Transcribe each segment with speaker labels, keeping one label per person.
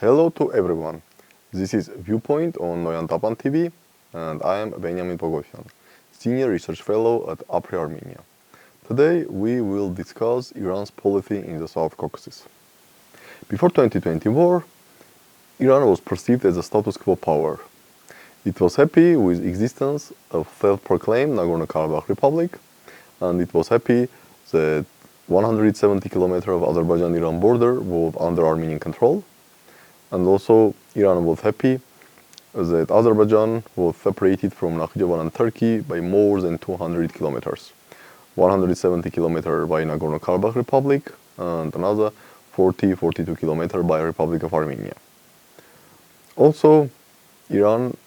Speaker 1: Hello to everyone. This is Viewpoint on noyantapantv, and I am Benyamin Poghosyan, Senior Research Fellow at Armenia. Today we will discuss Iran's policy in the South Caucasus. Before 2020 war, Iran was perceived as a status quo power. It was happy with existence of self-proclaimed Nagorno-Karabakh Republic, and it was happy that 170 kilometers of Azerbaijan-Iran border was under Armenian control. And also, Iran was happy that Azerbaijan was separated from Nakhichevan and Turkey by more than 200 kilometers. 170 kilometers by Nagorno-Karabakh Republic and another 42 kilometers by Republic of Armenia. Also, Iran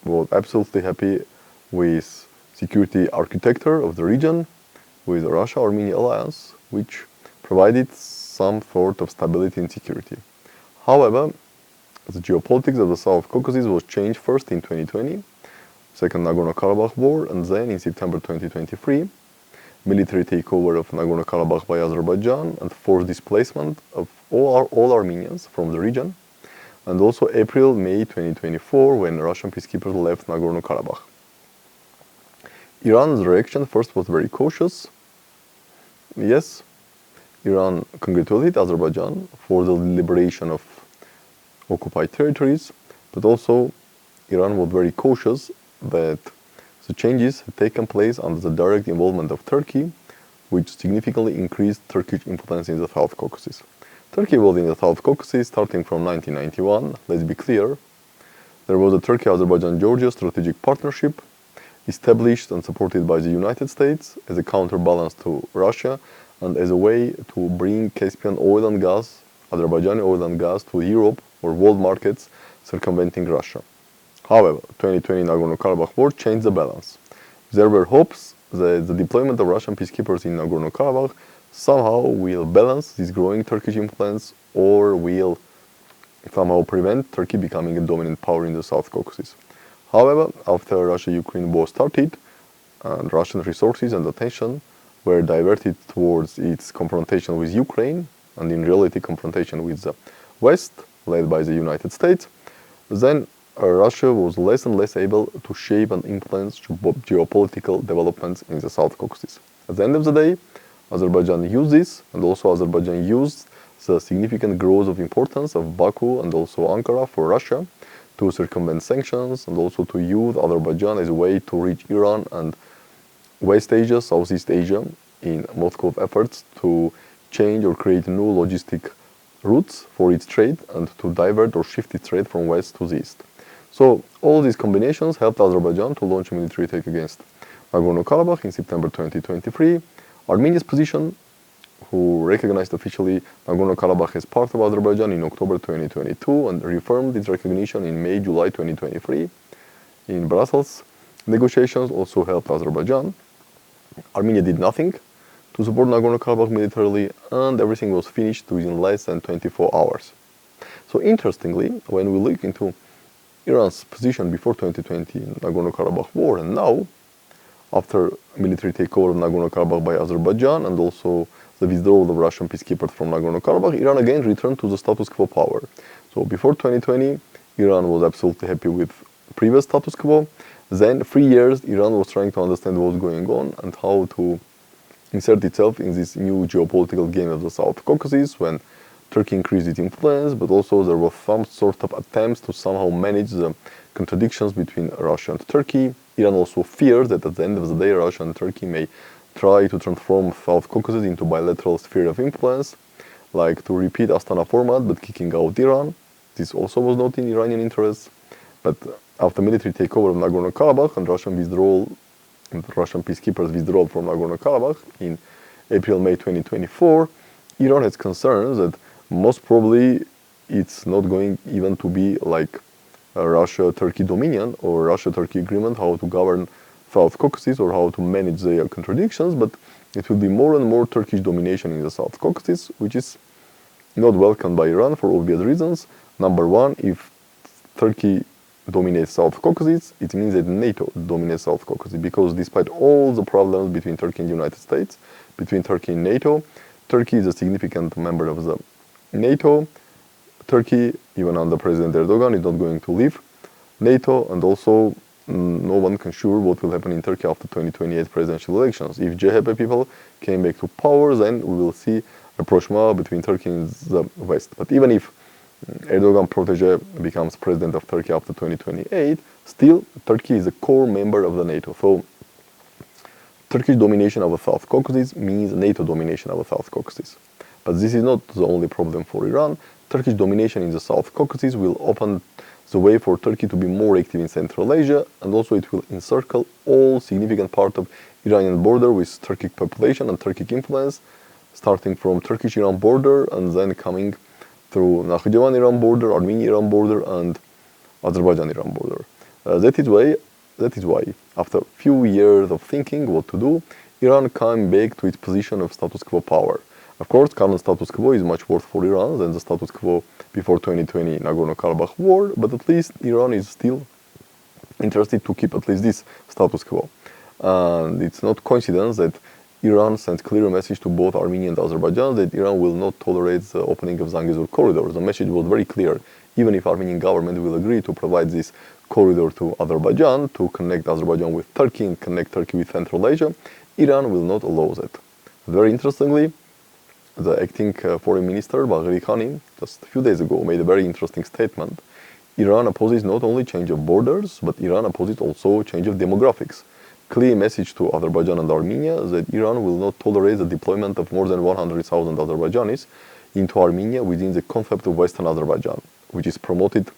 Speaker 1: was absolutely happy with security architecture of the region, with the Russia-Armenia alliance, which provided some sort of stability and security. However, the geopolitics of the South Caucasus was changed first in 2020, second Nagorno-Karabakh war, and then in September 2023, military takeover of Nagorno-Karabakh by Azerbaijan and forced displacement of all Armenians from the region, and also April-May 2024 when Russian peacekeepers left Nagorno-Karabakh. Iran's reaction first was very cautious. Yes, Iran congratulated Azerbaijan for the liberation of occupied territories, but also Iran was very cautious that the changes had taken place under the direct involvement of Turkey, which significantly increased Turkish influence in the South Caucasus. Turkey was in the South Caucasus starting from 1991, let's be clear. There was a Turkey-Azerbaijan-Georgia strategic partnership established and supported by the United States as a counterbalance to Russia and as a way to bring Caspian oil and gas, Azerbaijani oil and gas to Europe or world markets, circumventing Russia. However, 2020 Nagorno-Karabakh war changed the balance. There were hopes that the deployment of Russian peacekeepers in Nagorno-Karabakh somehow will balance this growing Turkish influence or will somehow prevent Turkey becoming a dominant power in the South Caucasus. However, after Russia-Ukraine war started, and Russian resources and attention were diverted towards its confrontation with Ukraine, and in reality confrontation with the West, led by the United States, then Russia was less and less able to shape and influence geopolitical developments in the South Caucasus. At the end of the day, Azerbaijan used this, and also Azerbaijan used the significant growth of importance of Baku and also Ankara for Russia to circumvent sanctions and also to use Azerbaijan as a way to reach Iran and West Asia, Southeast Asia in Moscow's efforts to change or create new logistic routes for its trade and to divert or shift its trade from west to the east. So all these combinations helped Azerbaijan to launch a military attack against Nagorno-Karabakh in September 2023. Armenia's position, who recognized officially Nagorno-Karabakh as part of Azerbaijan in October 2022 and reaffirmed its recognition in May-July 2023 in Brussels, negotiations also helped Azerbaijan. Armenia did nothing to support Nagorno-Karabakh militarily, and everything was finished within less than 24 hours. So interestingly, when we look into Iran's position before 2020 Nagorno-Karabakh war and now, after military takeover of Nagorno-Karabakh by Azerbaijan and also the withdrawal of Russian peacekeepers from Nagorno-Karabakh, Iran again returned to the status quo power. So before 2020, Iran was absolutely happy with previous status quo. Then 3 years, Iran was trying to understand what was going on and how to insert itself in this new geopolitical game of the South Caucasus when Turkey increased its influence, but also there was some sort of attempts to somehow manage the contradictions between Russia and Turkey. Iran also feared that at the end of the day, Russia and Turkey may try to transform South Caucasus into bilateral sphere of influence, like to repeat Astana format but kicking out Iran. This also was not in Iranian interests. But after military takeover of Nagorno-Karabakh and Russian withdrawal, and Russian peacekeepers withdrawal from Nagorno-Karabakh in April-May 2024, Iran has concerns that most probably it's not going even to be like a Russia-Turkey dominion or Russia-Turkey agreement how to govern South Caucasus or how to manage their contradictions, but it will be more and more Turkish domination in the South Caucasus, which is not welcomed by Iran for obvious reasons. Number one, if Turkey dominates South Caucasus, it means that NATO dominates South Caucasus, because despite all the problems between Turkey and the United States, between Turkey and NATO, Turkey is a significant member of the NATO. Turkey even under President Erdogan, is not going to leave NATO, and also no one can sure what will happen in Turkey after 2028 presidential elections. If CHP people came back to power, then we will see rapprochement between Turkey and the West. But even if Erdogan protege becomes president of Turkey after 2028, still Turkey is a core member of the NATO. So Turkish domination of the South Caucasus means NATO domination of the South Caucasus. But this is not the only problem for Iran. Turkish domination in the South Caucasus will open the way for Turkey to be more active in Central Asia, and also it will encircle all significant part of Iranian border with Turkic population and Turkic influence, starting from Turkish-Iran border and then coming through Nakhchivan-Iran border, Armenia-Iran border, and Azerbaijan-Iran border. That is why, after a few years of thinking what to do, Iran came back to its position of status quo power. Of course, current status quo is much worse for Iran than the status quo before 2020 Nagorno-Karabakh war, but at least Iran is still interested to keep at least this status quo. And it's not coincidence that Iran sent clear message to both Armenia and Azerbaijan that Iran will not tolerate the opening of Zangezur corridor. The message was very clear. Even if Armenian government will agree to provide this corridor to Azerbaijan to connect Azerbaijan with Turkey and connect Turkey with Central Asia, Iran will not allow that. Very interestingly, the acting foreign minister, Bagheri Khani, just a few days ago made a very interesting statement. Iran opposes not only change of borders, but Iran opposes also change of demographics. Clear message to Azerbaijan and Armenia that Iran will not tolerate the deployment of more than 100,000 Azerbaijanis into Armenia within the concept of Western Azerbaijan, which is promoted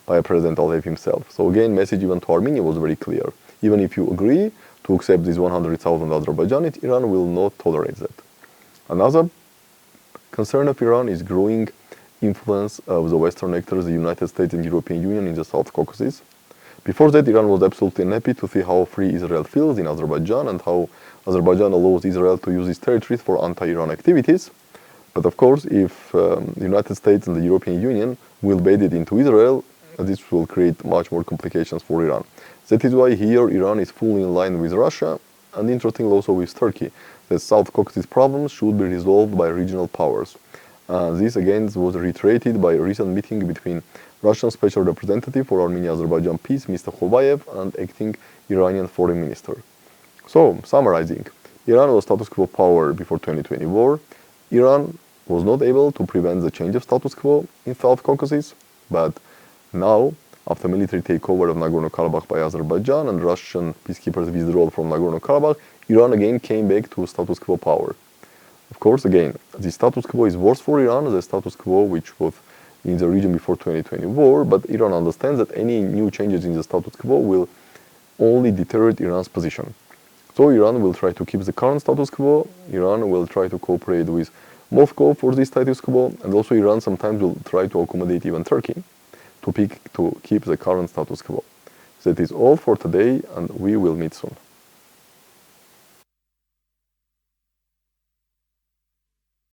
Speaker 1: by President Aliyev himself. So again, message even to Armenia was very clear. Even if you agree to accept these 100,000 Azerbaijanis, Iran will not tolerate that. Another concern of Iran is growing influence of the Western actors, the United States and European Union in the South Caucasus. Before that, Iran was absolutely unhappy to see how free Israel feels in Azerbaijan and how Azerbaijan allows Israel to use its territories for anti-Iran activities. But of course, if the United States and the European Union will bait it into Israel, this will create much more complications for Iran. That is why here Iran is fully in line with Russia, and interestingly also with Turkey, that South Caucasus problems should be resolved by regional powers. This again was reiterated by a recent meeting between Russian Special Representative for Armenia-Azerbaijan Peace, Mr. Khobayev, and acting Iranian Foreign Minister. So, summarizing, Iran was status quo power before 2020 war. Iran was not able to prevent the change of status quo in South Caucasus, but now, after military takeover of Nagorno-Karabakh by Azerbaijan and Russian peacekeepers' withdrawal from Nagorno-Karabakh, Iran again came back to status quo power. Of course, again, the status quo is worse for Iran than the status quo which was in the region before 2020 war, but Iran understands that any new changes in the status quo will only deteriorate Iran's position. So Iran will try to keep the current status quo, Iran will try to cooperate with Moscow for this status quo, and also Iran sometimes will try to accommodate even Turkey to keep the current status quo. That is all for today, and we will meet soon.